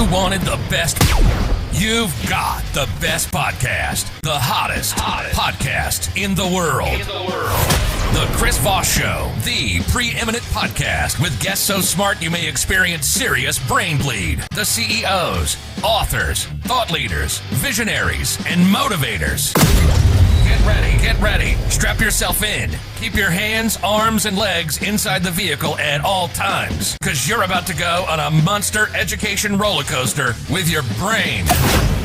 You wanted the best. You've got the best podcast. The hottest podcast in the world. The Chris Voss Show, the preeminent podcast with guests so smart you may experience serious brain bleed. The CEOs, authors, thought leaders, visionaries, and motivators. Get ready. Strap yourself in. Keep your hands, arms, and legs inside the vehicle at all times, because you're about to go on a monster education roller coaster with your brain.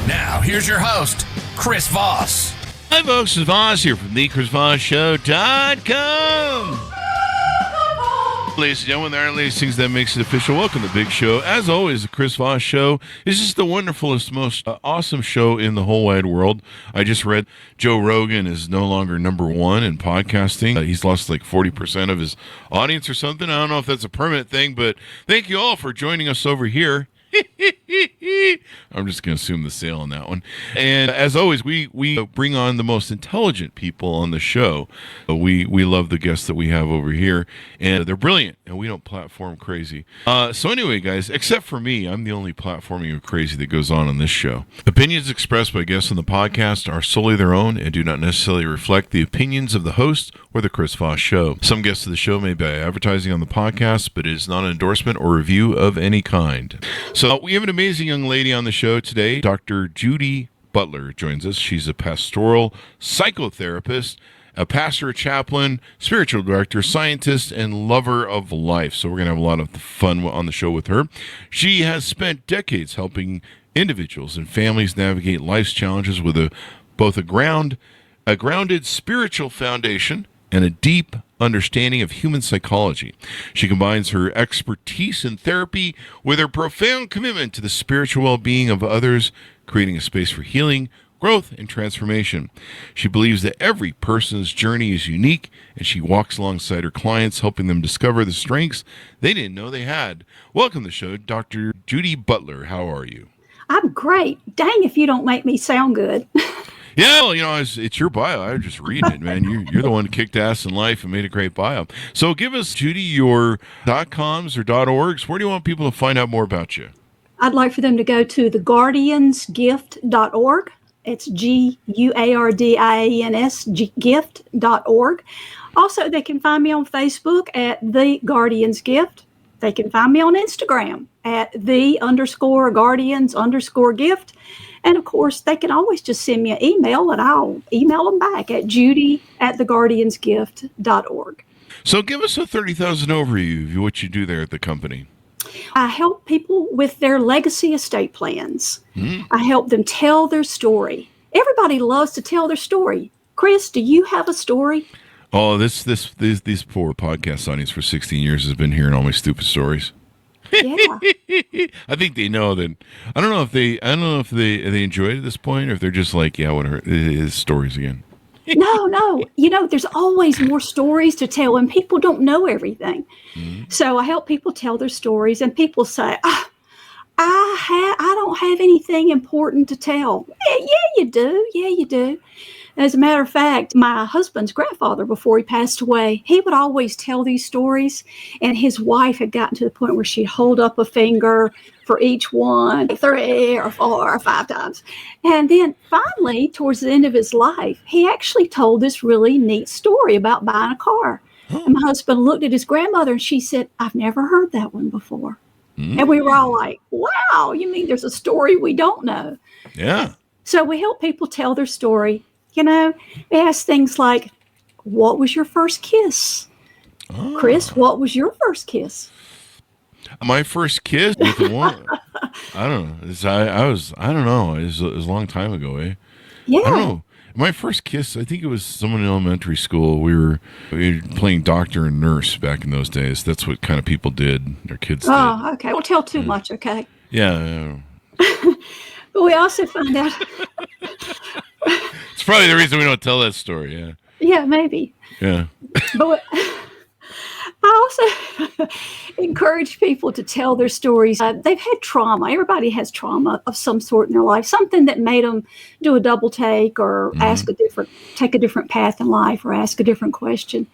Now, here's your host, Chris Voss. Hi, folks. It's Voss here from the ChrisVossShow.com. Ladies and gentlemen, there are these things that makes it official. Welcome to the big show. As always, the Chris Voss Show is just the wonderfulest, most awesome show in the whole wide world. I just read Joe Rogan is no longer number one in podcasting. He's lost like 40% of his audience or something. I don't know if that's a permanent thing, but thank you all for joining us over here. I'm just going to assume the sale on that one. And as always, we bring on the most intelligent people on the show. We love the guests that we have over here, and they're brilliant, and we don't platform crazy. So anyway, guys, except for me, I'm the only platforming of crazy that goes on this show. Opinions expressed by guests on the podcast are solely their own and do not necessarily reflect the opinions of the host or the Chris Voss Show. Some guests of the show may be advertising on the podcast, but it is not an endorsement or review of any kind. So we have an amazing young lady on the show today. Dr. Judy Butler joins us. She's a pastoral psychotherapist, a pastor, a chaplain, spiritual director, scientist, and lover of life. So we're going to have a lot of fun on the show with her. She has spent decades helping individuals and families navigate life's challenges with both a grounded spiritual foundation and a deep understanding of human psychology. She combines her expertise in therapy with her profound commitment to the spiritual well-being of others, creating a space for healing, growth, and transformation. She believes that every person's journey is unique, and she walks alongside her clients, helping them discover the strengths they didn't know they had. Welcome to the show, Dr. Judy Butler. How are you? I'm great. Dang if you don't make me sound good. Yeah, well, it's your bio. I was just reading it, man. You're the one who kicked ass in life and made a great bio. So give us, Judy, your .coms or .orgs. Where do you want people to find out more about you? I'd like for them to go to theguardiansgift.org. It's GUARDIANS gift.org. Also, they can find me on Facebook at The Guardians Gift. They can find me on Instagram at _Guardians_gift. And, of course, they can always just send me an email, and I'll email them back at judy@theguardiansgift.org. So give us a 30,000 overview of what you do there at the company. I help people with their legacy estate plans. I help them tell their story. Everybody loves to tell their story. Chris, do you have a story? Oh, these poor podcast audience for 16 years has been hearing all my stupid stories. Yeah. I think they know that. I don't know if they enjoy it at this point, or if they're just like, yeah, I want to hear his stories again. No. There's always more stories to tell, and people don't know everything. So I help people tell their stories, and people say, I don't have anything important to tell. Yeah, you do. As a matter of fact, my husband's grandfather, before he passed away, he would always tell these stories, and his wife had gotten to the point where she'd hold up a finger for each one, 3 or 4 or 5 times. And then finally, towards the end of his life, he actually told this really neat story about buying a car. And my husband looked at his grandmother, and she said, I've never heard that one before. And we were all like, wow, you mean there's a story we don't know? Yeah. So we help people tell their story. We ask things like, what was your first kiss? Oh. Chris, what was your first kiss? My first kiss with the one, I don't know. I don't know. It was a long time ago, eh? Yeah. I don't know. My first kiss, I think it was someone in elementary school. We were playing doctor and nurse back in those days. That's what kind of people did. Their kids did. Oh, okay. Don't tell too much, okay? Yeah. But we also find out... It's probably the reason we don't tell that story, yeah. Yeah, maybe. Yeah. But I also encourage people to tell their stories. They've had trauma. Everybody has trauma of some sort in their life, something that made them do a double take or take a different path in life or ask a different question.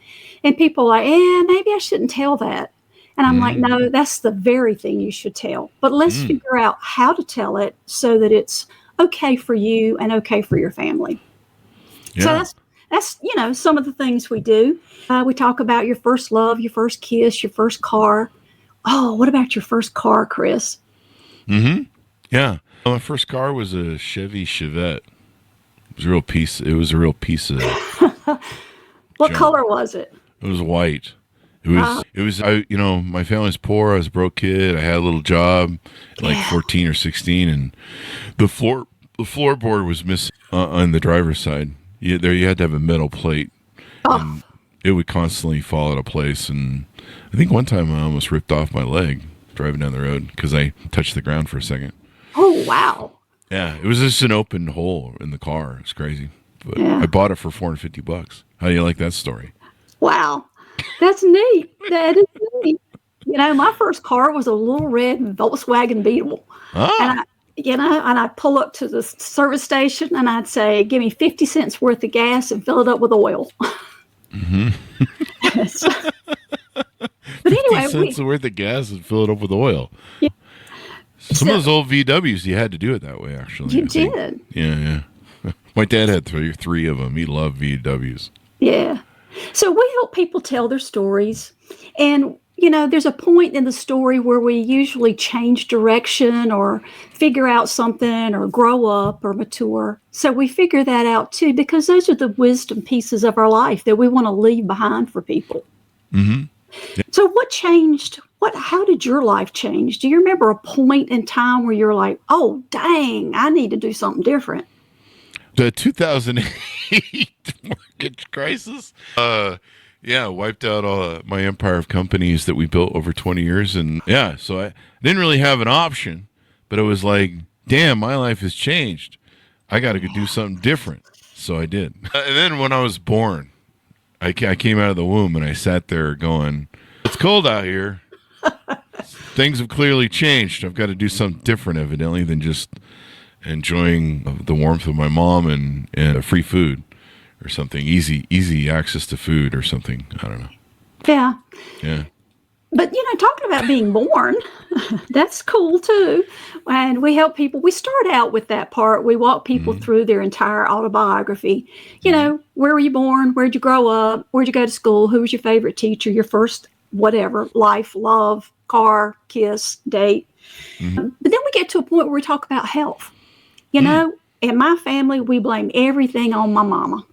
And people are like, maybe I shouldn't tell that. And I'm like, no, that's the very thing you should tell. But let's figure out how to tell it so that it's okay for you and okay for your family. Yeah. So that's some of the things we do. We talk about your first love, your first kiss, your first car. Oh, what about your first car, Chris? Yeah. My first car was a Chevy Chevette. It was a real piece. It was a real piece of. What junk. color was it? It was white. It was. My family's poor. I was a broke kid. I had a little job, like 14 or 16, and the floorboard was missing on the driver's side. You had to have a metal plate, and it would constantly fall out of place. And I think one time I almost ripped off my leg driving down the road because I touched the ground for a second. Oh, wow. Yeah, it was just an open hole in the car. It's crazy. But Yeah. I bought it for $450. How do you like that story? Wow. That's neat. That is neat. My first car was a little red Volkswagen Beetle. Ah. And I'd pull up to the service station and I'd say, give me 50 cents worth of gas and fill it up with oil. But anyway, 50 cents worth of gas and fill it up with oil. Yeah. Some of those old VWs, you had to do it that way, actually. You I think. did. Yeah. My dad had three of them. He loved VWs. Yeah. So we help people tell their stories. And, there's a point in the story where we usually change direction or figure out something or grow up or mature. So we figure that out too, because those are the wisdom pieces of our life that we want to leave behind for people. Mm-hmm. Yeah. So what changed? How did your life change? Do you remember a point in time where you're like, oh, dang, I need to do something different? The 2008 mortgage crisis. Wiped out all my empire of companies that we built over 20 years. And so I didn't really have an option, but it was like, damn, my life has changed. I got to go do something different. So I did. And then when I was born, I came out of the womb and I sat there going, it's cold out here. Things have clearly changed. I've got to do something different, evidently, than just enjoying the warmth of my mom and free food. Or something, easy access to food or something. I don't know. Yeah. Yeah. But, talking about being born, that's cool too. And we help people. We start out with that part. We walk people through their entire autobiography. Where were you born? Where'd you grow up? Where'd you go to school? Who was your favorite teacher? Your first whatever, life, love, car, kiss, date. But then we get to a point where we talk about health. In my family, we blame everything on my mama.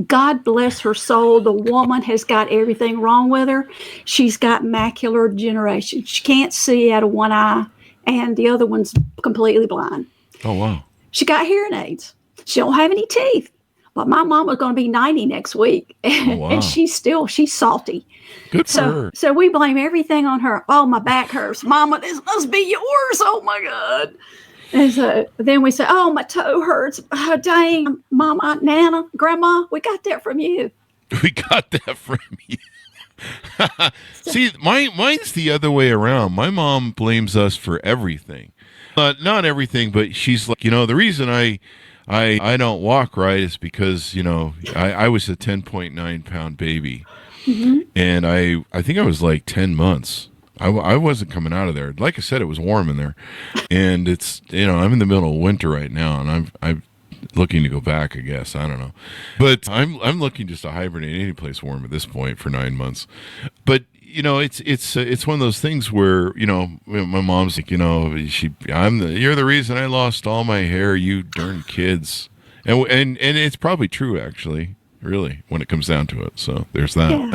God bless her soul. The woman has got everything wrong with her. She's got macular degeneration. She can't see out of one eye, and the other one's completely blind. Oh, wow. She got hearing aids. She don't have any teeth. But my mama's going to be 90 next week, and, wow. and she's salty. Good for her. So we blame everything on her. Oh, my back hurts. Mama, this must be yours. Oh, my God. And so then we say, oh, my toe hurts. Oh, dang, Mama, Nana, Grandma, we got that from you. We got that from you. See, mine's the other way around. My mom blames us for everything. Not everything, but she's like, the reason I don't walk right is because, I was a 10.9 pound baby. Mm-hmm. And I think I was like 10 months. I wasn't coming out of there. Like I said, it was warm in there, and it's I'm in the middle of winter right now, and I'm looking to go back. I guess I don't know, but I'm looking just to hibernate any place warm at this point for 9 months. But it's one of those things where my mom's like you're the reason I lost all my hair, you darn kids, and it's probably true actually, really, when it comes down to it. So there's that. Yeah.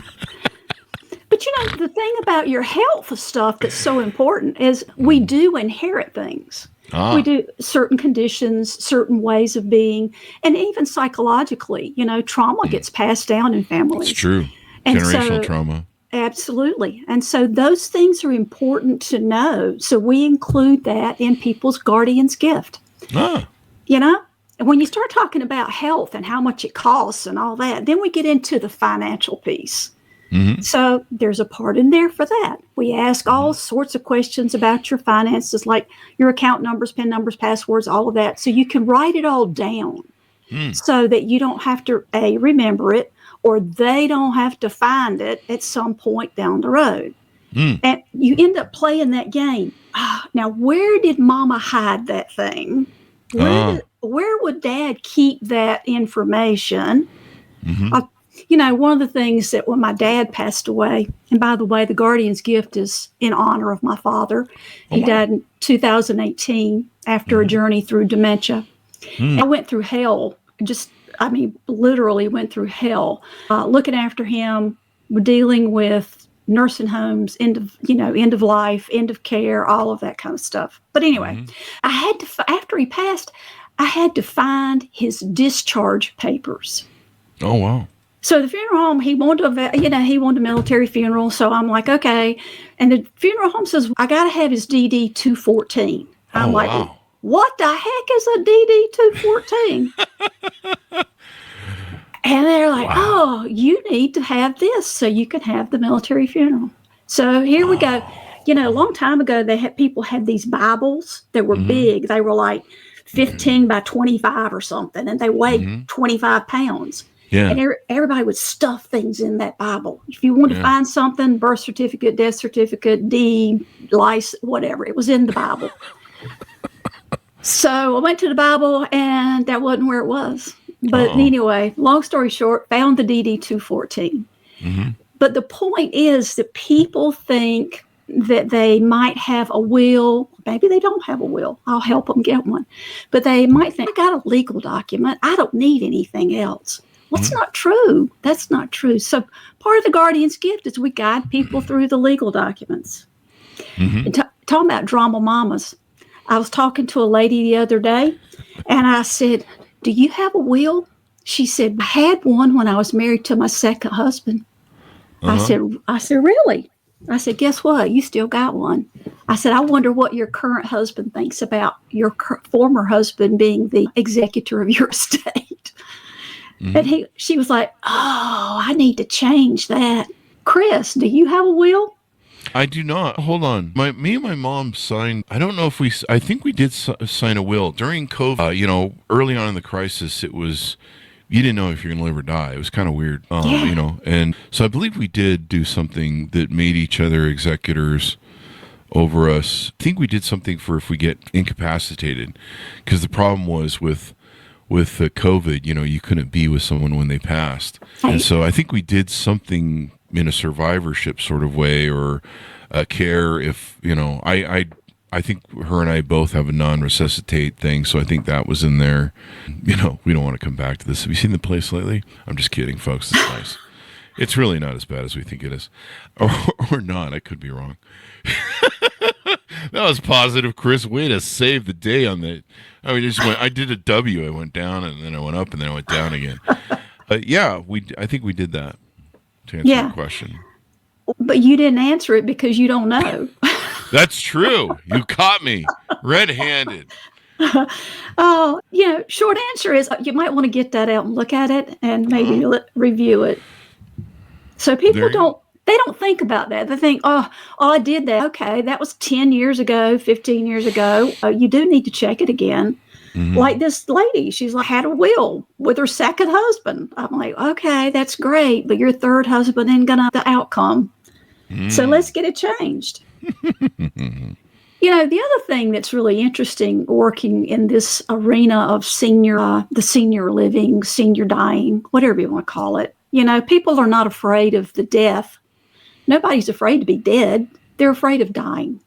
But the thing about your health stuff that's so important is we do inherit things. We do certain conditions, certain ways of being, and even psychologically, trauma gets passed down in families. It's true. And generational trauma. Absolutely. And so those things are important to know. So we include that in people's guardian's gift. When you start talking about health and how much it costs and all that, then we get into the financial piece. Mm-hmm. So there's a part in there for that. We ask all sorts of questions about your finances, like your account numbers, PIN numbers, passwords, all of that. So you can write it all down so that you don't have to, remember it, or they don't have to find it at some point down the road. And you end up playing that game. Now, where did Mama hide that thing? Where would Dad keep that information? One of the things that when my dad passed away, and by the way, the Guardian's Gift is in honor of my father. He died in 2018 after a journey through dementia. I went through hell, literally went through hell, looking after him, dealing with nursing homes, end of life, end of care, all of that kind of stuff. But anyway, I had to, after he passed, I had to find his discharge papers. Oh, wow. So the funeral home, he wanted a military funeral. So I'm like, okay. And the funeral home says, I got to have his DD 214. I'm like, wow. What the heck is a DD 214? And they're like, oh, you need to have this so you can have the military funeral. So here we go. A long time ago, people had these Bibles that were big. They were like 15 by 25 or something, and they weighed 25 pounds. Yeah. And everybody would stuff things in that Bible. If you wanted to find something, birth certificate, death certificate, deed, license, whatever, it was in the Bible. So I went to the Bible, and that wasn't where it was. But anyway, long story short, found the DD 214. But the point is that people think that they might have a will. Maybe they don't have a will. I'll help them get one. But they might think, I got a legal document. I don't need anything else. Well, that's not true. That's not true. So part of the Guardian's Gift is we guide people through the legal documents. And talking about drama mamas, I was talking to a lady the other day, and I said, do you have a will? She said, I had one when I was married to my second husband. I said, really? I said, guess what? You still got one. I said, I wonder what your current husband thinks about your former husband being the executor of your estate. And she was like, oh, I need to change that. Chris, do you have a will? I do not. Hold on. Me and my mom signed, I don't know if I think we did sign a will during COVID. Early on in the crisis, it was, you didn't know if you're going to live or die. It was kind of weird, and so I believe we did do something that made each other executors over us. I think we did something for if we get incapacitated, because the problem was with COVID, you couldn't be with someone when they passed. And so I think we did something in a survivorship sort of way, or care if, I think her and I both have a non-resuscitate thing, so I think that was in there. We don't want to come back to this. Have you seen the place lately? I'm just kidding, folks. It's nice. It's really not as bad as we think it is. Or not. I could be wrong. That was positive, Chris. Way to save the day on that. I did a W. I went down, and then I went up, and then I went down again. I think we did that, to answer your question. But you didn't answer it because you don't know. That's true. You caught me red-handed. Short answer is you might want to get that out and look at it and maybe review it. So people don't think about that. They think, oh, I did that. Okay, that was 10 years ago, 15 years ago. You do need to check it again. Like this lady, she's like, had a will with her second husband. I'm like, okay, that's great, but your third husband ain't gonna have the outcome. So let's get it changed. The other thing that's really interesting working in this arena of the senior living, senior dying, whatever you want to call it, people are not afraid of the death. Nobody's afraid to be dead. They're afraid of dying.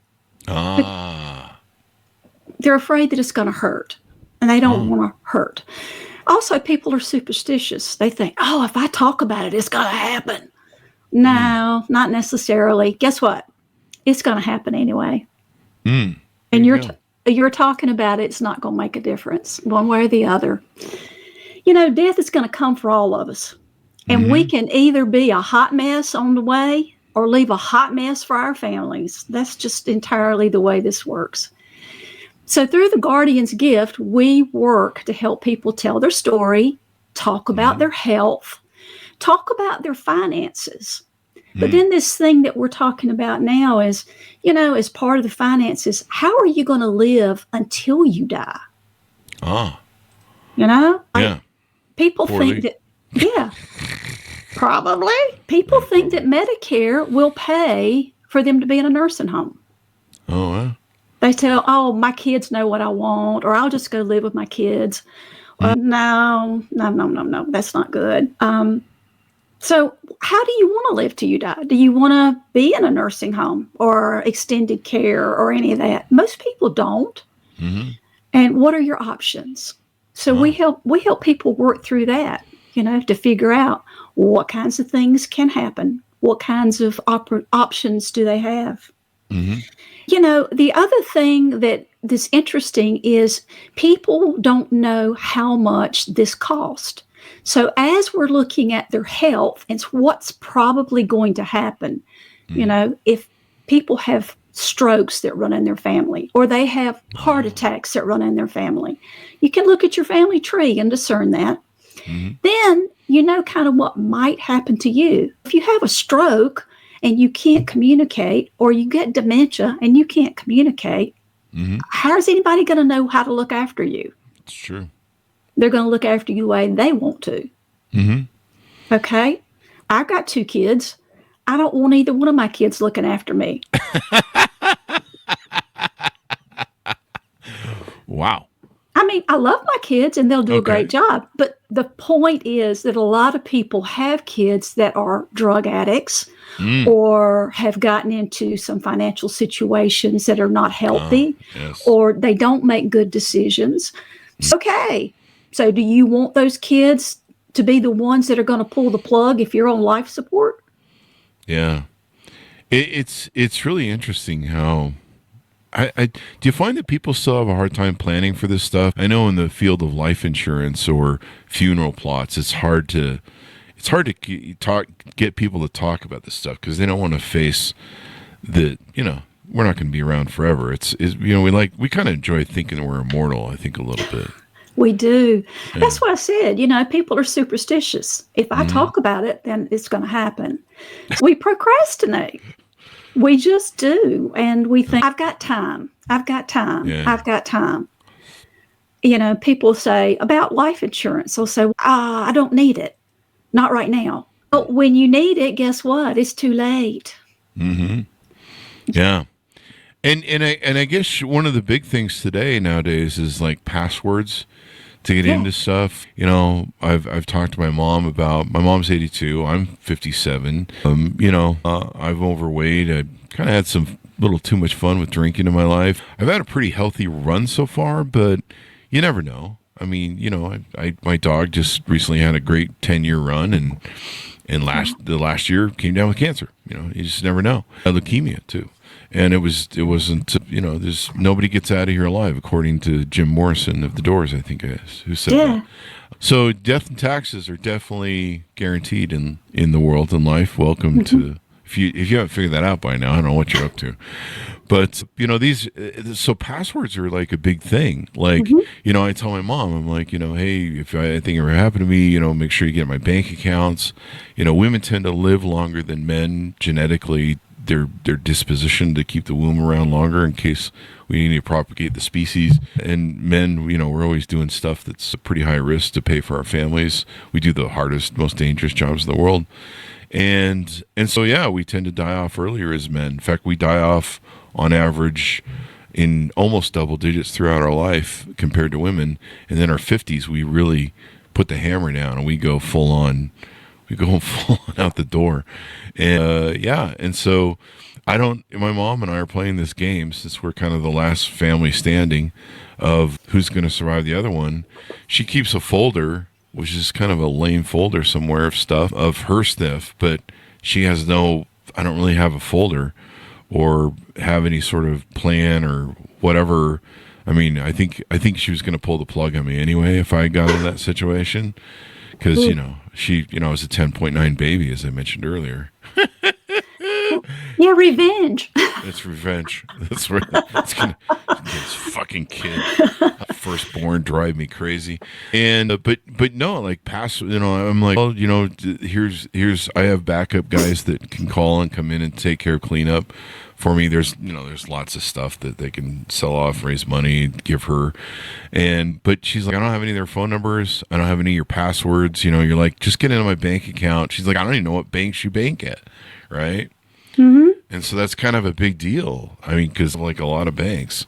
They're afraid that it's going to hurt, and they don't want to hurt. Also, people are superstitious. They think, oh, if I talk about it, it's going to happen. No, not necessarily. Guess what? It's going to happen anyway. And you're talking about it, it's not going to make a difference one way or the other. Death is going to come for all of us. And we can either be a hot mess on the way or leave a hot mess for our families. That's just entirely the way this works. So through the Guardian's Gift, we work to help people tell their story, talk about their health, talk about their finances. But then this thing that we're talking about now is, as part of the finances, how are you going to live until you die? People think that, probably. People think that Medicare will pay for them to be in a nursing home. Oh, wow. They tell, oh, my kids know what I want, or I'll just go live with my kids. No, that's not good. So how do you want to live till you die? Do you want to be in a nursing home or extended care or any of that? Most people don't. Mm-hmm. And what are your options? So we help people work through that, to figure out what kinds of things can happen. What kinds of options do they have? Mm-hmm. The other thing that's interesting is people don't know how much this costs. So as we're looking at their health, it's what's probably going to happen. If people have strokes that run in their family, or they have heart attacks that run in their family, you can look at your family tree and discern that. Mm-hmm. Then you know kind of what might happen to you. If you have a stroke and you can't communicate, or you get dementia and you can't communicate, how's anybody going to know how to look after you? It's true. They're going to look after you the way they want to. Mm-hmm. Okay? I've got 2 kids. I don't want either one of my kids looking after me. Wow. I mean, I love my kids and they'll do a great job. But the point is that a lot of people have kids that are drug addicts or have gotten into some financial situations that are not healthy, or they don't make good decisions. Okay. So do you want those kids to be the ones that are going to pull the plug if you're on life support? Yeah. It's really interesting how do you find that people still have a hard time planning for this stuff? I know in the field of life insurance or funeral plots, it's hard to get people to talk about this stuff because they don't want to face that, we're not going to be around forever. We kind of enjoy thinking we're immortal, I think, a little bit. We do. Yeah. That's what I said. People are superstitious. If I talk about it, then it's going to happen. We procrastinate. We just do. And we think, I've got time. I've got time. Yeah. I've got time. People say about life insurance, they'll say, I don't need it. Not right now. But when you need it, guess what? It's too late. Mm-hmm. Yeah. And I guess one of the big things nowadays is like passwords to get into stuff. I've talked to my mom about, my mom's 82, I'm 57. I'm overweight. I kind of had some little too much fun with drinking in my life. I've had a pretty healthy run so far, but you never know. I mean, my dog just recently had a great 10-year run and the last year came down with cancer. You just never know. Leukemia too. And it wasn't, there's nobody gets out of here alive, according to Jim Morrison of The Doors, I think it is, who said that. So death and taxes are definitely guaranteed in the world and life. Welcome to, if you haven't figured that out by now, I don't know what you're up to. But, so passwords are like a big thing. Like, I tell my mom, I'm like, hey, if anything ever happened to me, make sure you get my bank accounts. Women tend to live longer than men genetically. Their disposition to keep the womb around longer in case we need to propagate the species. And men, we're always doing stuff that's a pretty high risk to pay for our families. We do the hardest, most dangerous jobs in the world. And so, we tend to die off earlier as men. In fact, we die off on average in almost double digits throughout our life compared to women. And then our 50s, we really put the hammer down and we go full on. We go full on out the door. And and so my mom and I are playing this game since we're kind of the last family standing of who's going to survive the other one. She keeps a folder, which is kind of a lame folder somewhere of stuff, of her stuff, but she has I don't really have a folder or have any sort of plan or whatever. I mean, I think she was going to pull the plug on me anyway if I got in that situation. Because, she, I was a 10.9 baby, as I mentioned earlier. Yeah, revenge. It's revenge. That's where it's gonna this fucking kid, firstborn, drive me crazy. And but no, like I'm like, well, here's I have backup guys that can call and come in and take care of cleanup for me. There's lots of stuff that they can sell off, raise money, give her. But she's like, I don't have any of their phone numbers. I don't have any of your passwords. You're like, just get into my bank account. She's like, I don't even know what banks you bank at. Right. Mm-hmm. And so that's kind of a big deal. I mean, because like a lot of banks,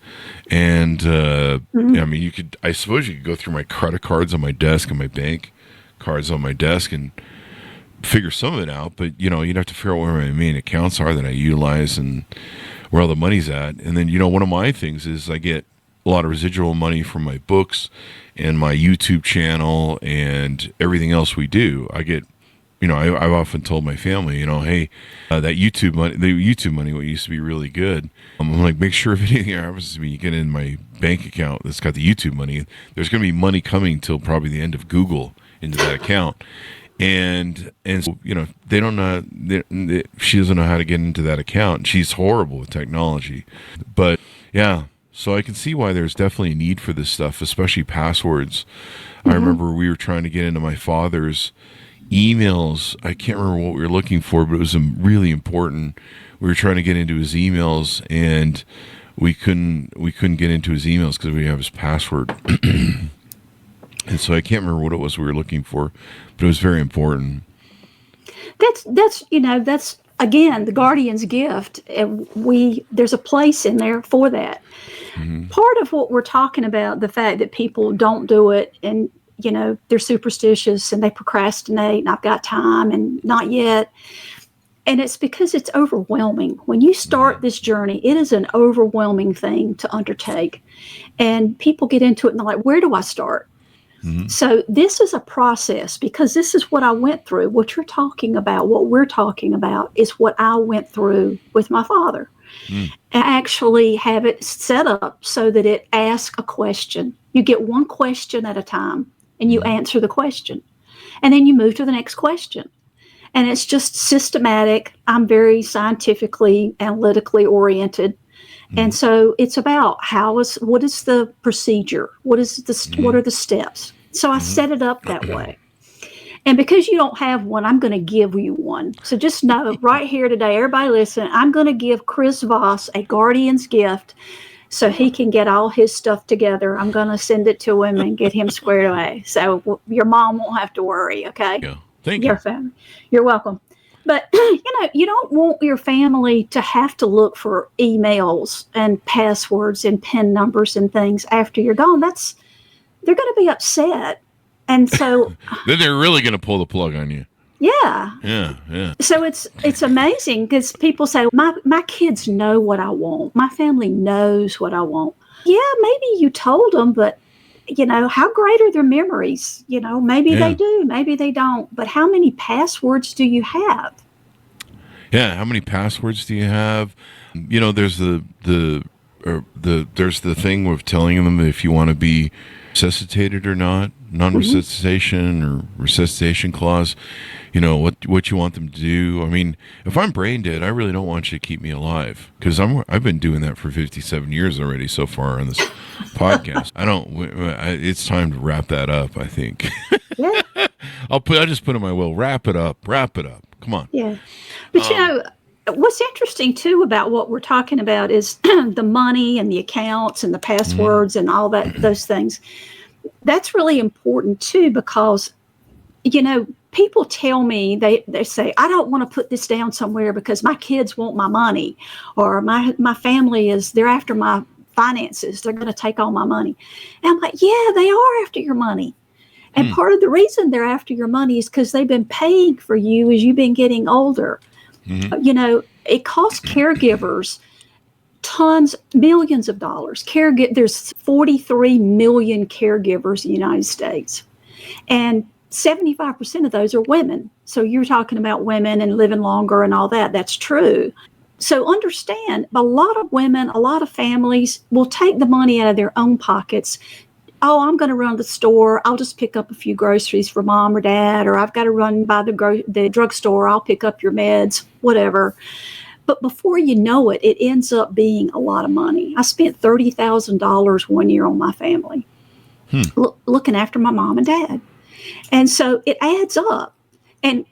and I mean, I suppose you could go through my credit cards on my desk and my bank cards on my desk and figure some of it out. But you'd have to figure out where my main accounts are that I utilize and where all the money's at. And then one of my things is I get a lot of residual money from my books and my YouTube channel and everything else we do. I get. I've often told my family, hey, that YouTube money, what used to be really good. I'm like, make sure if anything happens to me, you get in my bank account that's got the YouTube money. There's going to be money coming till probably the end of Google into that account. And so, they don't know, she doesn't know how to get into that account. She's horrible with technology. But yeah, so I can see why there's definitely a need for this stuff, especially passwords. I remember we were trying to get into my father's emails. I can't remember what we were looking for, but it was really important. We were trying to get into his emails, and we couldn't get into his emails because we didn't have his password. And so I can't remember what it was we were looking for, but it was very important. That's again the guardian's gift. There's a place in there for that. Part of what we're talking about, the fact that people don't do it, and they're superstitious and they procrastinate and I've got time and not yet. And it's because it's overwhelming. When you start this journey, it is an overwhelming thing to undertake. And people get into it and they're like, where do I start? So this is a process, because this is what I went through. What you're talking about, what we're talking about, is what I went through with my father. And actually have it set up so that it asks a question. You get one question at a time. And you answer the question. And then you move to the next question. And it's just systematic. I'm very scientifically, analytically oriented. And so it's about what is the procedure? What are the steps? So I set it up that way. And because you don't have one, I'm going to give you one. So just know right here today, everybody listen, I'm going to give Chris Voss a guardian's gift so he can get all his stuff together. I'm going to send it to him and get him squared away. So your mom won't have to worry, okay? Yeah. Thank you. Your family. You're welcome. But, you don't want your family to have to look for emails and passwords and PIN numbers and things after you're gone. They're going to be upset. And so... Then they're really going to pull the plug on you. Yeah. Yeah. So it's amazing because people say, my kids know what I want. My family knows what I want. Yeah, maybe you told them, but, how great are their memories? Maybe they do, maybe they don't. But how many passwords do you have? Yeah, how many passwords do you have? There's there's the thing of telling them if you want to be resuscitated or not, non-resuscitation or resuscitation clause, what you want them to do. I mean, if I'm brain dead, I really don't want you to keep me alive, because I've been doing that for 57 years already so far on this podcast. It's time to wrap that up, I think. Yeah. I'll just put in my will, wrap it up. Come on. Yeah. But what's interesting too about what we're talking about is the money and the accounts and the passwords and all those things. That's really important too, because, people tell me, they say, I don't want to put this down somewhere because my kids want my money, or my family they're after my finances. They're going to take all my money. And I'm like, yeah, they are after your money. And part of the reason they're after your money is because they've been paying for you as you've been getting older. It costs caregivers millions of dollars. There's 43 million caregivers in the United States. And 75% of those are women. So you're talking about women and living longer and all that. That's true. So understand, a lot of women, a lot of families will take the money out of their own pockets. Oh, I'm going to run to the store. I'll just pick up a few groceries for mom or dad, or I've got to run by the drugstore. I'll pick up your meds, whatever. But before you know it, it ends up being a lot of money. I spent $30,000 one year on my family, looking after my mom and dad. And so it adds up. And,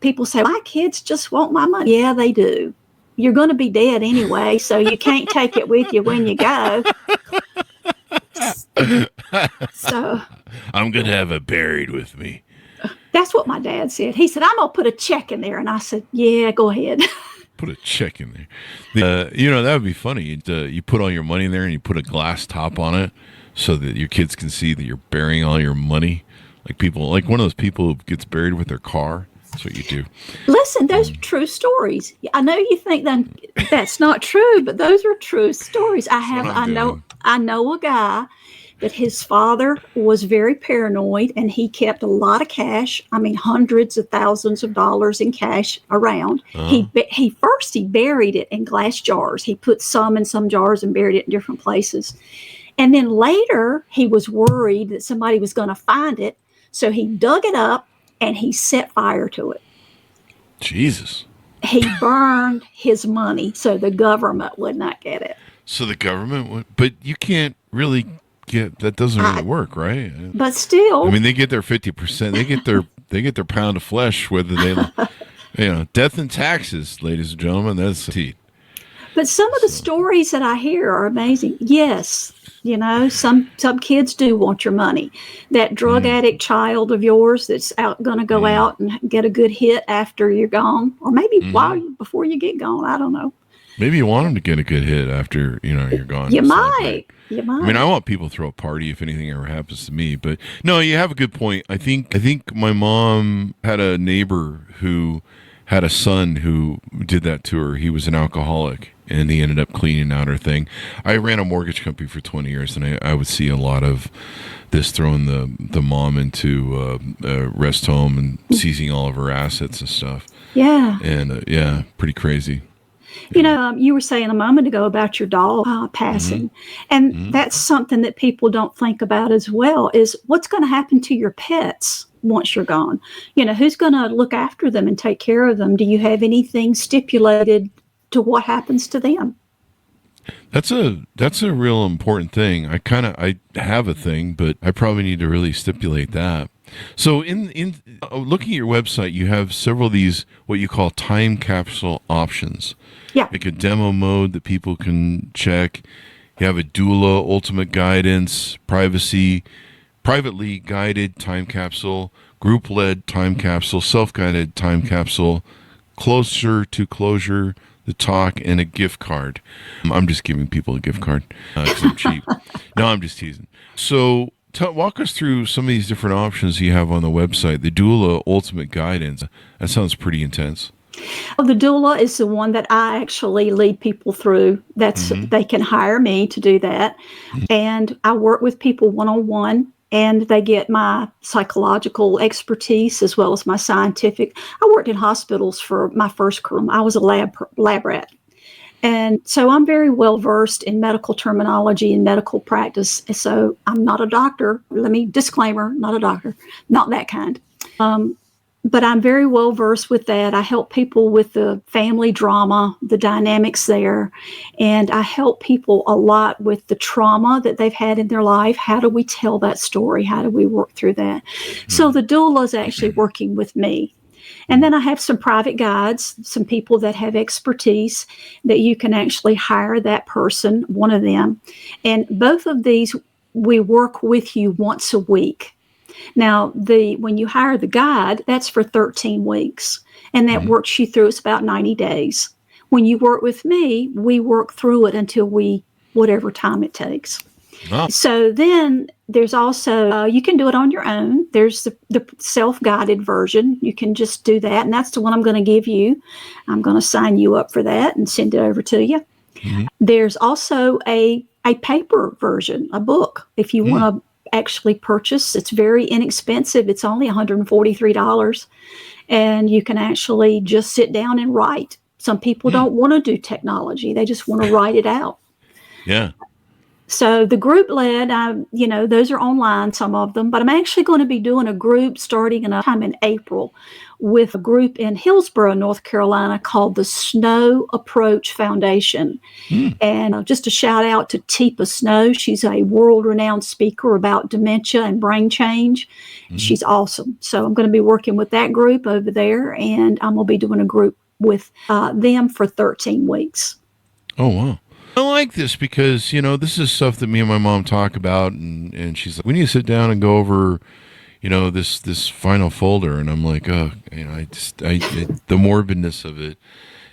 people say, my kids just want my money. Yeah, they do. You're going to be dead anyway, so you can't take it with you when you go. So I'm going to have it buried with me. That's what my dad said. He said, I'm going to put a check in there. And I said, yeah, go ahead. Put a check in there. That would be funny. You put all your money in there and you put a glass top on it so that your kids can see that you're burying all your money. Like one of those people who gets buried with their car. That's what you do. Listen, those are true stories. I know you think that's not true, but those are true stories. I know a guy that his father was very paranoid, and he kept a lot of cash. I mean, hundreds of thousands of dollars in cash around. Uh-huh. He buried it in glass jars. He put some in some jars and buried it in different places. And then later, he was worried that somebody was going to find it, so he dug it up and he set fire to it. Jesus. He burned his money so the government would not get it. So the government would, but you can't really that doesn't really work, right? But still, I mean, they get their 50%. They get their pound of flesh, whether they, death and taxes, ladies and gentlemen. That's the. But some of the stories that I hear are amazing. Yes, some kids do want your money. That drug addict child of yours that's going to go out and get a good hit after you're gone, or maybe before you get gone. I don't know. Maybe you want them to get a good hit after you're gone. You might. I mean, I want people to throw a party if anything ever happens to me. But no, you have a good point. I think my mom had a neighbor who had a son who did that to her. He was an alcoholic, and he ended up cleaning out her thing. I ran a mortgage company for 20 years, and I would see a lot of this, throwing the mom into a rest home and seizing all of her assets and stuff. Yeah. And pretty crazy. You were saying a moment ago about your dog passing, and that's something that people don't think about as well, is what's going to happen to your pets once you're gone. Who's going to look after them and take care of them? Do you have anything stipulated to what happens to them? That's a real important thing. I have a thing, but I probably need to really stipulate that. So in looking at your website, you have several of these, what you call time capsule options. Yeah. Like a demo mode that people can check. You have a doula, ultimate guidance, privately guided time capsule, group-led time capsule, self-guided time capsule, closer to closure, the talk, and a gift card. I'm just giving people a gift card because I'm cheap. No, I'm just teasing. So walk us through some of these different options you have on the website. The doula ultimate guidance. That sounds pretty intense. Well, the doula is the one that I actually lead people through. They can hire me to do that. And I work with people one-on-one, and they get my psychological expertise as well as my scientific. I worked in hospitals for my first career. I was a lab rat. And so I'm very well versed in medical terminology and medical practice. So I'm not a doctor. Disclaimer, not a doctor, not that kind. But I'm very well versed with that. I help people with the family drama, the dynamics there. And I help people a lot with the trauma that they've had in their life. How do we tell that story? How do we work through that? So the doula is actually working with me. And then I have some private guides, some people that have expertise that you can actually hire that person, one of them. And both of these, we work with you once a week. Now, when you hire the guide, that's for 13 weeks, and that works you through. It's about 90 days. When you work with me, we work through it until whatever time it takes. Oh. So then there's also, you can do it on your own. There's the self-guided version. You can just do that, and that's the one I'm going to give you. I'm going to sign you up for that and send it over to you. Mm-hmm. There's also a paper version, a book, if you want to actually purchase. It's very inexpensive. It's only $143, and you can actually just sit down and write. Some people don't want to do technology. They just want to write it out. Yeah. So the group led, those are online, some of them, but I'm actually going to be doing a group starting in April with a group in Hillsborough, North Carolina called the Snow Approach Foundation. And just a shout out to Teepa Snow. She's a world-renowned speaker about dementia and brain change. She's awesome. So I'm going to be working with that group over there, and I'm going to be doing a group with them for 13 weeks. Oh, wow. I like this because, this is stuff that me and my mom talk about, and she's like, we need to sit down and go over, this final folder. And I'm like, the morbidness of it.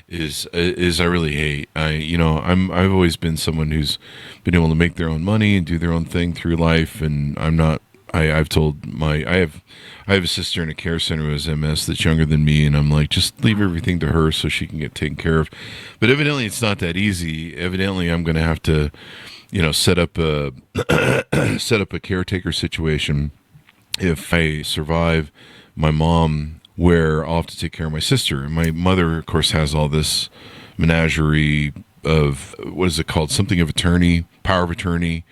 is I really hate. I've always been someone who's been able to make their own money and do their own thing through life, and I'm not. I've told I have a sister in a care center who has MS that's younger than me, and I'm like, just leave everything to her so she can get taken care of. But evidently, it's not that easy. Evidently, I'm going to have to, set up a caretaker situation if I survive my mom, where I'll have to take care of my sister. And my mother, of course, has all this menagerie of, what is it called? Something of attorney, power of attorney.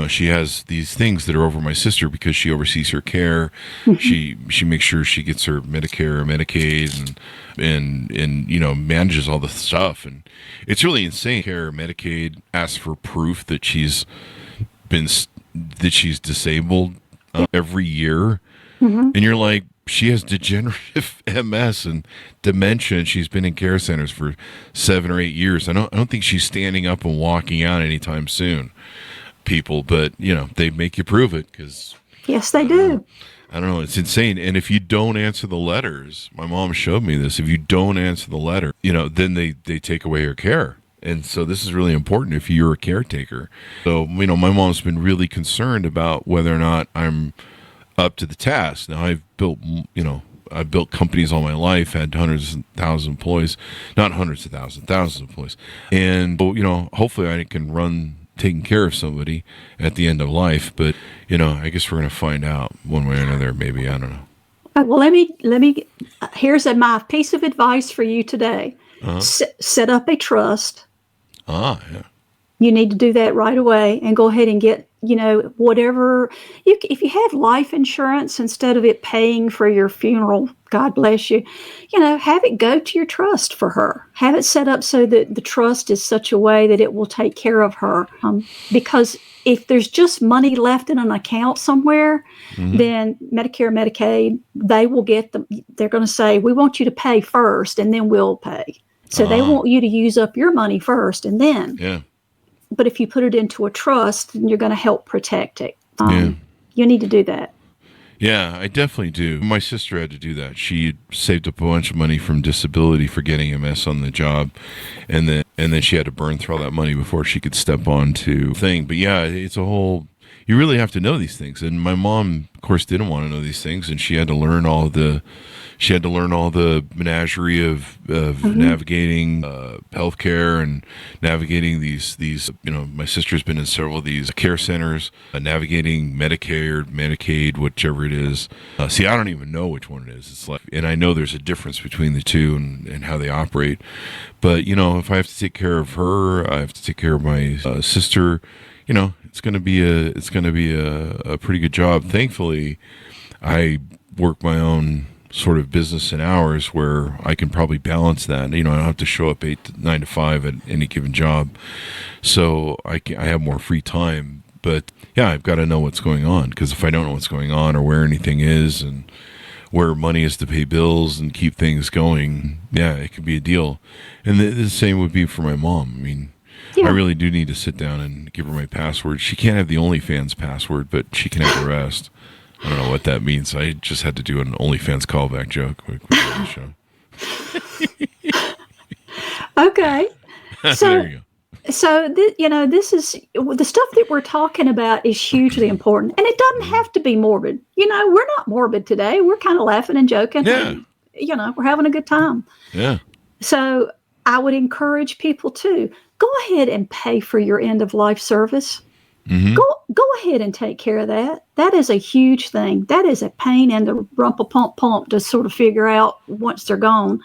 She has these things that are over my sister because she oversees her care. She makes sure she gets her Medicare, Medicaid, and manages all the stuff. And it's really insane. Medicaid asks for proof that she's disabled every year. And you're like, she has degenerative MS and dementia, and she's been in care centers for 7 or 8 years. I don't think she's standing up and walking out anytime soon, people. But they make you prove it because yes, they do. I don't know. It's insane. And if you don't answer the letters, my mom showed me this. If you don't answer the letter, then they take away your care. And so this is really important if you're a caretaker. So my mom's been really concerned about whether or not I'm up to the task. Now I've built companies all my life, had hundreds of thousands of employees, not hundreds of thousands, thousands of employees. And, hopefully I can run taking care of somebody at the end of life. But, I guess we're going to find out one way or another, maybe. I don't know. Well, let me, here's my piece of advice for you today. Set up a trust. Yeah. You need to do that right away and go ahead and get, whatever. If you have life insurance, instead of it paying for your funeral, God bless you, have it go to your trust for her. Have it set up so that the trust is such a way that it will take care of her. Because if there's just money left in an account somewhere, then Medicare, Medicaid, they will they're going to say, we want you to pay first and then we'll pay. So they want you to use up your money first and then. Yeah. But if you put it into a trust, then you're going to help protect it. You need to do that. Yeah, I definitely do. My sister had to do that. She saved up a bunch of money from disability for getting MS on the job, and then she had to burn through all that money before she could step on to thing. But yeah, it's a whole. You really have to know these things. And my mom, of course, didn't want to know these things, and she had to learn all the menagerie of navigating healthcare and navigating these. My sister's been in several of these care centers, navigating Medicare, Medicaid, whichever it is. See, I don't even know which one it is. It's like, and I know there's a difference between the two and how they operate. But if I have to take care of her, I have to take care of my sister. It's going to be a pretty good job. Thankfully, I work my own sort of business and hours where I can probably balance that. I don't have to show up 9 to 5 at any given job, so I have more free time. But yeah, I've got to know what's going on, because if I don't know what's going on or where anything is and where money is to pay bills and keep things going, yeah, it could be a deal. And the same would be for my mom. I mean. Yeah. I really do need to sit down and give her my password. She can't have the OnlyFans password, but she can have the rest. I don't know what that means. I just had to do an OnlyFans callback joke. Okay. So, there you go. So, this is the stuff that we're talking about is hugely important. And it doesn't have to be morbid. We're not morbid today. We're kind of laughing and joking. Yeah. And, we're having a good time. Yeah. So I would encourage people to go ahead and pay for your end of life service. Mm-hmm. Go ahead and take care of that. That is a huge thing. That is a pain in the rumpa-pump to sort of figure out once they're gone.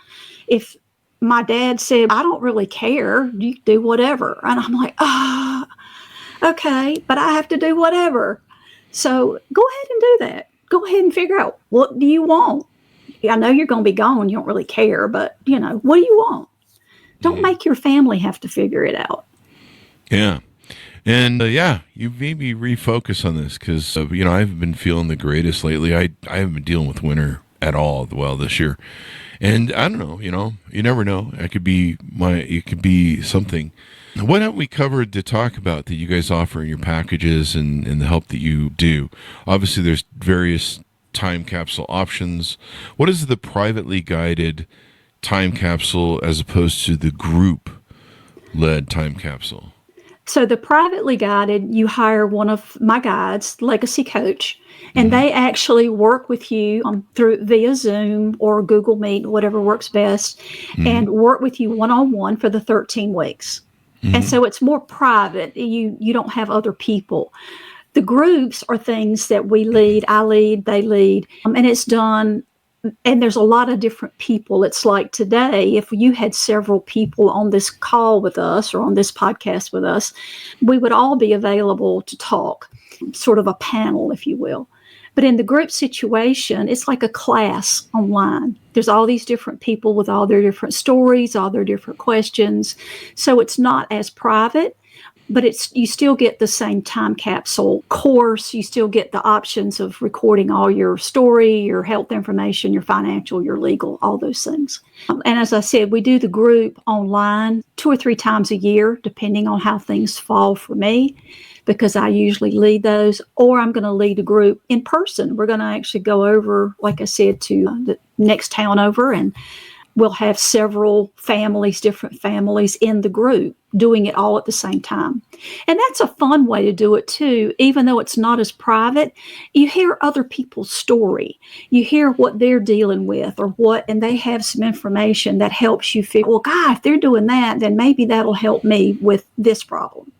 If my dad said, I don't really care, you do whatever. And I'm like, okay, but I have to do whatever. So go ahead and do that. Go ahead and figure out, what do you want? I know you're going to be gone. You don't really care, but what do you want? Don't make your family have to figure it out. Yeah. And you made me refocus on this because, I haven't been feeling the greatest lately. I haven't been dealing with winter at all this year. And I don't know, you never know. It could be something. What have we covered to talk about that you guys offer in your packages and the help that you do? Obviously, there's various time capsule options. What is the privately guided time capsule as opposed to the group-led time capsule? So the privately guided, you hire one of my guides, Legacy Coach, and they actually work with you through via Zoom or Google Meet, whatever works best, and work with you one-on-one for the 13 weeks. And so it's more private. You don't have other people. The groups are things that we lead, I lead, they lead, and it's done. And there's a lot of different people. It's like today, if you had several people on this call with us or on this podcast with us, we would all be available to talk, sort of a panel, if you will. But in the group situation, it's like a class online. There's all these different people with all their different stories, all their different questions. So it's not as private, but you still get the same time capsule course. You still get the options of recording all your story, your health information, your financial, your legal, all those things. And as I said, we do the group online 2 or 3 times a year, depending on how things fall for me, because I usually lead those, or I'm going to lead a group in person. We're going to actually go over, like I said, to the next town over, and we'll have several families, different families in the group doing it all at the same time. And that's a fun way to do it too, even though it's not as private. You hear other people's story. You hear what they're dealing with and they have some information that helps you figure, well, God, if they're doing that, then maybe that'll help me with this problem.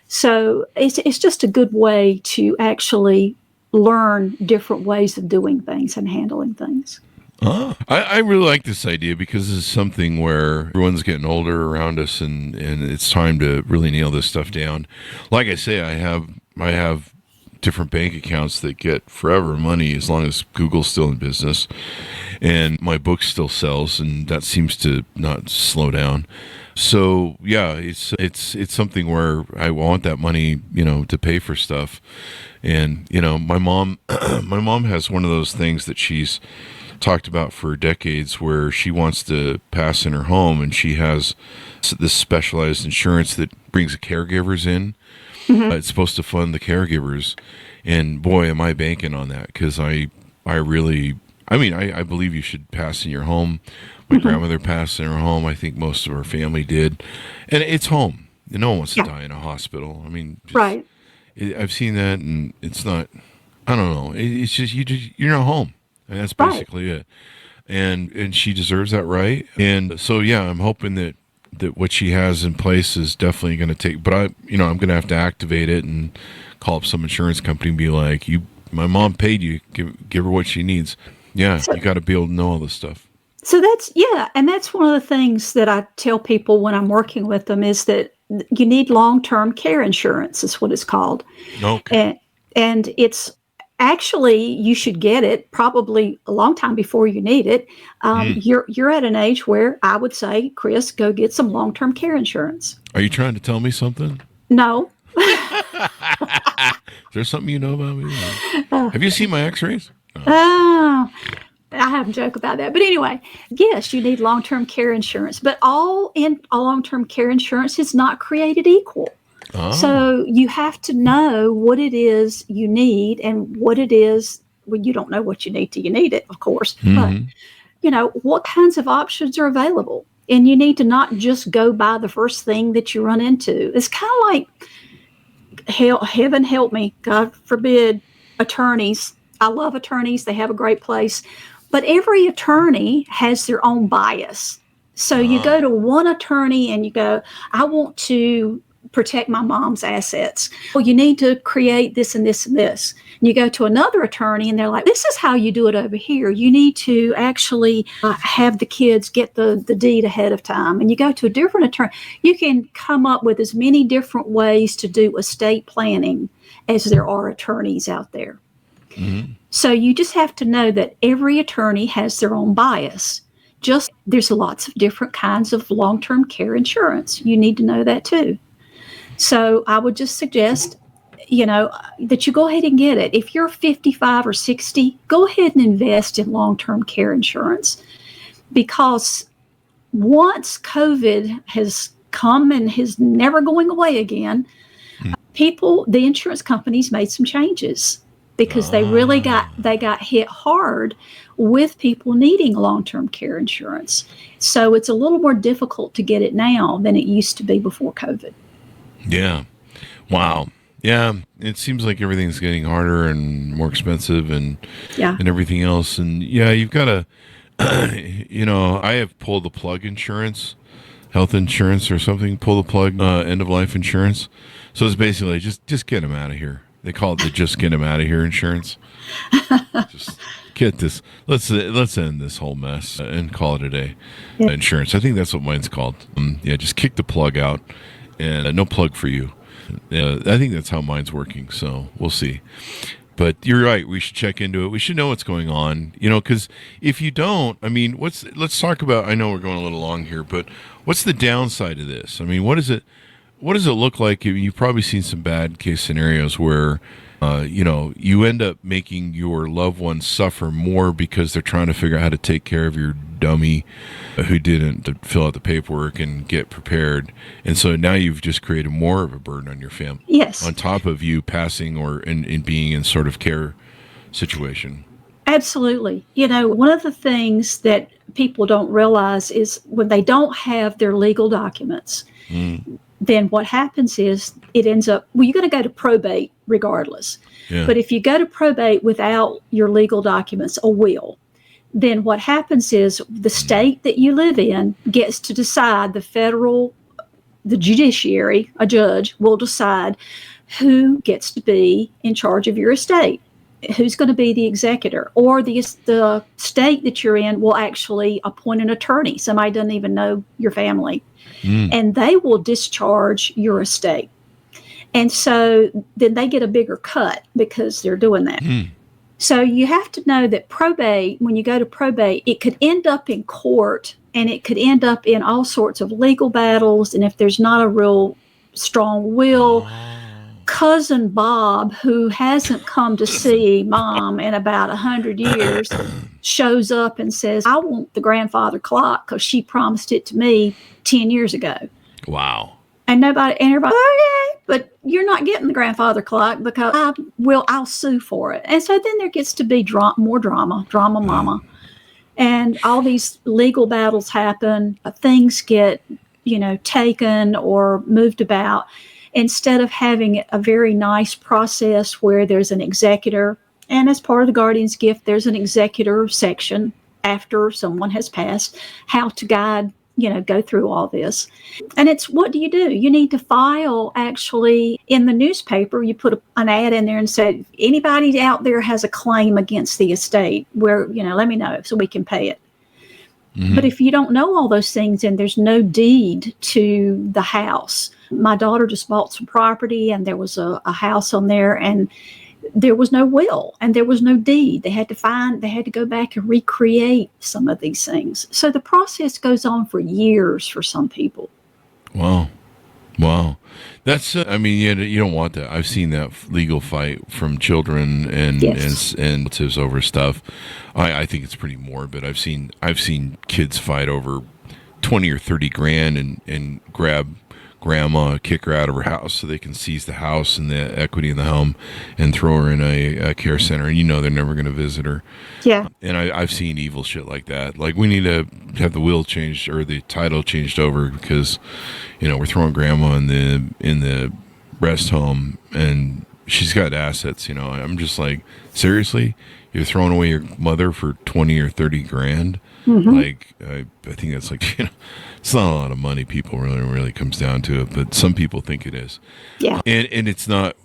So it's just a good way to actually learn different ways of doing things and handling things. Oh, I really like this idea because this is something where everyone's getting older around us, and it's time to really nail this stuff down. Like I say, I have different bank accounts that get forever money as long as Google's still in business, and my book still sells, and that seems to not slow down. So yeah, it's something where I want that money, to pay for stuff. And my mom has one of those things that she's talked about for decades where she wants to pass in her home, and she has this specialized insurance that brings the caregivers in. It's supposed to fund the caregivers, and boy, am I banking on that, because I believe you should pass in your home. My grandmother passed in her home. I think most of her family did, and it's home. No one wants to die in a hospital. Right. I've seen that, and it's not. I don't know. It's just you're not home, and that's basically it. And she deserves that right. And so yeah, I'm hoping that what she has in place is definitely going to take. But I'm going to have to activate it and call up some insurance company and be like, my mom paid you. Give her what she needs. Yeah, you got to be able to know all this stuff. So that's one of the things that I tell people when I'm working with them is that you need long-term care insurance, is what it's called. Okay. And it's actually, you should get it probably a long time before you need it. You're at an age where I would say, Chris, go get some long-term care insurance. Are you trying to tell me something? No. Is there something you know about me? Have you seen my x-rays? Oh. I have a joke about that. But anyway, yes, you need long-term care insurance, but all long-term care insurance is not created equal. Oh. So you have to know what it is you need and what it is. Well, you don't know what you need till you need it, of course. But, what kinds of options are available. And you need to not just go by the first thing that you run into. It's kind of like, heaven help me, God forbid, attorneys. I love attorneys. They have a great place. But every attorney has their own bias. So you go to one attorney and you go, I want to protect my mom's assets. Well, you need to create this and this and this. And you go to another attorney and they're like, this is how you do it over here. You need to actually have the kids get the deed ahead of time. And you go to a different attorney. You can come up with as many different ways to do estate planning as there are attorneys out there. So you just have to know that every attorney has their own bias. There's lots of different kinds of long-term care insurance. You need to know that too. So I would just suggest, that you go ahead and get it. If you're 55 or 60, go ahead and invest in long-term care insurance, because once COVID has come and is never going away again, the insurance companies made some changes. because they got hit hard with people needing long-term care insurance. So it's a little more difficult to get it now than it used to be before COVID. Yeah. Wow. Yeah. It seems like everything's getting harder and more expensive and everything else. And yeah, you've got to, I have pull the plug insurance, health insurance or something, pull the plug, end of life insurance. So it's basically just get them out of here. They call it the just get them out of here insurance. Just get this. Let's end this whole mess and call it a day. Yeah. Insurance. I think that's what mine's called. Just kick the plug out and no plug for you. I think that's how mine's working. So we'll see. But you're right. We should check into it. We should know what's going on, because if you don't, let's talk about, I know we're going a little long here, but what's the downside of this? I mean, what does it look like? You've probably seen some bad case scenarios where, you end up making your loved ones suffer more because they're trying to figure out how to take care of your dummy who didn't fill out the paperwork and get prepared. And so now you've just created more of a burden on your family. Yes. On top of you passing or in being in sort of care situation. Absolutely. One of the things that people don't realize is when they don't have their legal documents, then what happens is it ends up, you're going to go to probate regardless. Yeah. But if you go to probate without your legal documents, a will, then what happens is the state that you live in gets to decide, the judiciary, a judge, will decide who gets to be in charge of your estate, who's going to be the executor, or the state that you're in will actually appoint an attorney. Somebody doesn't even know your family. And they will discharge your estate. And so then they get a bigger cut because they're doing that. So you have to know that probate, when you go to probate, it could end up in court and it could end up in all sorts of legal battles. And if there's not a real strong will, cousin Bob, who hasn't come to see mom in about 100 years, shows up and says, I want the grandfather clock because she promised it to me 10 years ago. Wow. And everybody, okay, but you're not getting the grandfather clock because I'll sue for it. And so then there gets to be more drama mama. And all these legal battles happen. Things get, taken or moved about. Instead of having a very nice process where there's an executor, and as part of the guardian's gift, there's an executor section after someone has passed, how to guide, go through all this. And it's, what do? You need to file actually in the newspaper. You put an ad in there and say, anybody out there has a claim against the estate where, let me know so we can pay it. But if you don't know all those things and there's no deed to the house, my daughter just bought some property and there was a house on there and there was no will and there was no deed. They had to go back and recreate some of these things. So the process goes on for years for some people. Wow. That's, you don't want that. I've seen that legal fight from children and relatives over stuff. I think it's pretty morbid. I've seen kids fight over 20 or 30 grand and grab grandma, kick her out of her house so they can seize the house and the equity in the home and throw her in a care center. And they're never going to visit her. Yeah. And I've seen evil shit like that. Like, we need to have the will changed or the title changed over because, we're throwing grandma in the rest home and she's got assets. I'm just like, seriously? You're throwing away your mother for 20 or 30 grand? Like, I think that's like, it's not a lot of money. People really comes down to it, but some people think it is. Yeah. And it's not,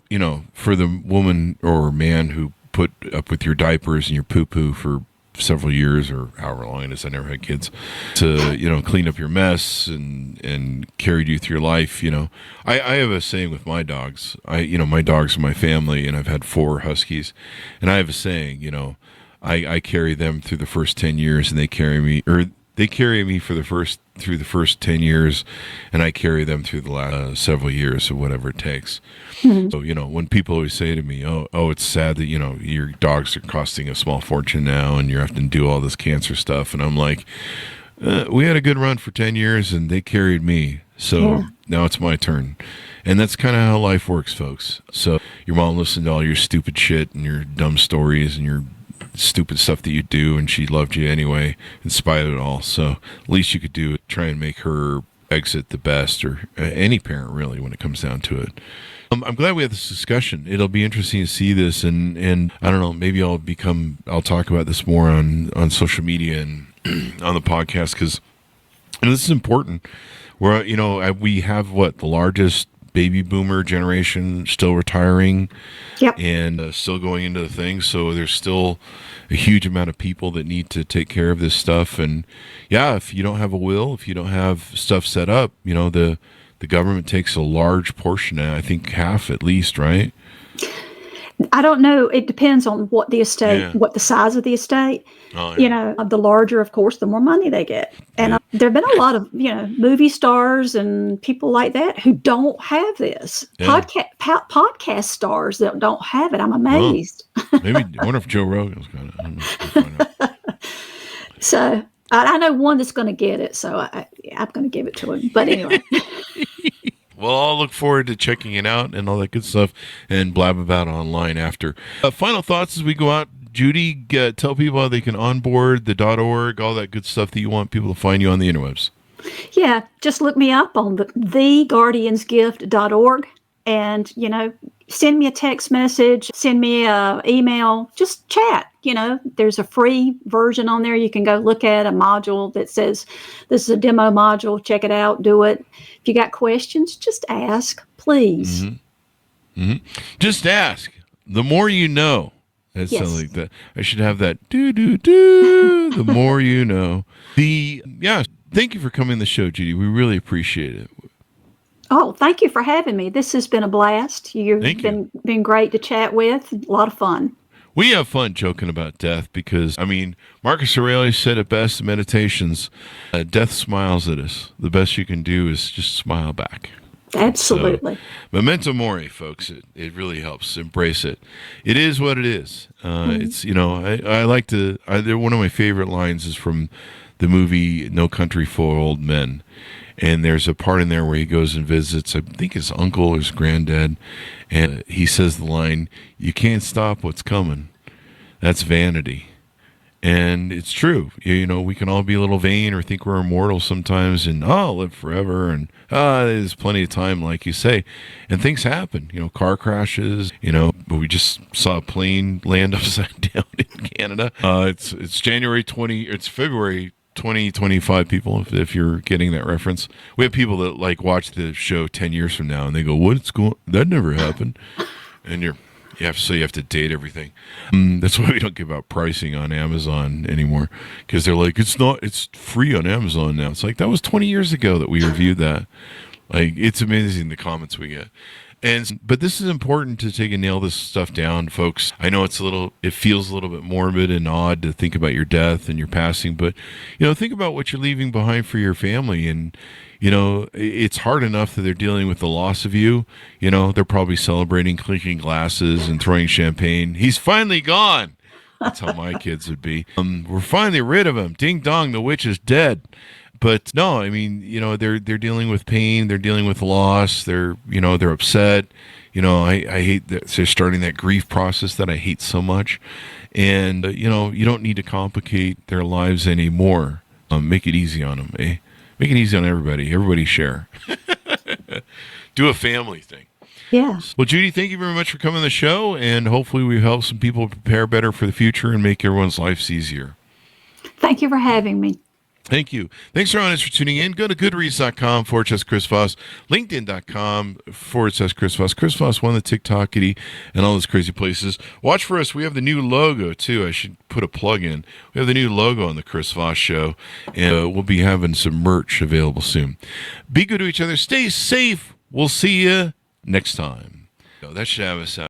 for the woman or man who put up with your diapers and your poo-poo for several years or however long it is. I never had kids to, clean up your mess and carried you through your life. I have a saying with my dogs. My dogs are my family and I've had 4 huskies and I have a saying, I carry them through the first 10 years and they carry me through the first 10 years and I carry them through the last several years or whatever it takes. So, when people always say to me, oh, it's sad that, your dogs are costing a small fortune now and you're having to do all this cancer stuff. And I'm like, we had a good run for 10 years and they carried me. So now it's my turn. And that's kind of how life works, folks. So your mom listened to all your stupid shit and your dumb stories and your stupid stuff that you do, and she loved you anyway in spite of it all. So least you could do is try and make her exit the best, or any parent really, when it comes down to it. I'm glad we had this discussion. It'll be interesting to see this, and I don't know, maybe I'll talk about this more on social media and on the podcast, because this is important. Where, we have the largest baby boomer generation still retiring, yep, and still going into the thing. So there's still a huge amount of people that need to take care of this stuff. And yeah, if you don't have a will, if you don't have stuff set up, the government takes a large portion, I think half at least, right? I don't know. It depends on what the estate, what the size of the estate. Oh, yeah. The larger, of course, the more money they get. And there have been a lot of, movie stars and people like that who don't have this. Yeah. Podcast stars that don't have it. I'm amazed. Well, maybe, I wonder if Joe Rogan's got it. I don't know. So I know one that's going to get it. So I'm going to give it to him. But anyway. Well, I'll look forward to checking it out and all that good stuff and blab about it online after. Final thoughts as we go out. Judy, tell people how they can onboard the .org, all that good stuff that you want people to find you on the interwebs. Yeah, just look me up on theguardiansgift.org and, send me a text message, send me an email, just chat. There's a free version on there. You can go look at a module that says, this is a demo module. Check it out. Do it. If you got questions, just ask, please. Mm-hmm. Mm-hmm. Just ask. The more you know. That sounds like that. I should have that do. The more you know. Thank you for coming on the show, Judy. We really appreciate it. Oh, thank you for having me. This has been a blast. You've been great to chat with. A lot of fun. We have fun joking about death because, Marcus Aurelius said it best in Meditations, death smiles at us. The best you can do is just smile back. Absolutely. So, memento mori, folks. It really helps. Embrace it. It is what it is. It's, I like to, one of my favorite lines is from the movie No Country for Old Men. And there's a part in there where he goes and visits, I think his uncle or his granddad, and he says the line, "You can't stop what's coming. That's vanity." And it's true. We can all be a little vain or think we're immortal sometimes, and I'll live forever, and there's plenty of time, like you say. And things happen, car crashes, we just saw a plane land upside down in Canada. It's February 2025, people, if you're getting that reference. We have people that watch the show 10 years from now and they go, that never happened. And you have to date everything. That's why we don't give out pricing on Amazon anymore, because they're like, it's free on Amazon now. It's like, that was 20 years ago that we reviewed that. It's amazing the comments we get. But this is important to nail this stuff down, folks. I know it feels a little bit morbid and odd to think about your death and your passing, but, think about what you're leaving behind for your family. And, it's hard enough that they're dealing with the loss of you. They're probably celebrating, clinking glasses and throwing champagne. He's finally gone. That's how my kids would be. We're finally rid of him. Ding dong, the witch is dead. But no, they're dealing with pain. They're dealing with loss. They're upset. I hate that they're starting that grief process that I hate so much. And, you don't need to complicate their lives anymore. Make it easy on them, eh? Make it easy on everybody. Everybody share. Do a family thing. Yeah. Well, Judy, thank you very much for coming on the show. And hopefully we've helped some people prepare better for the future and make everyone's lives easier. Thank you for having me. Thank you. Thanks for tuning in. Go to goodreads.com/Chris Voss, LinkedIn.com/Chris Voss. Chris Voss won the TikTokity and all those crazy places. Watch for us. We have the new logo, too. I should put a plug in. We have the new logo on the Chris Voss Show, and we'll be having some merch available soon. Be good to each other. Stay safe. We'll see you next time. That should have us out.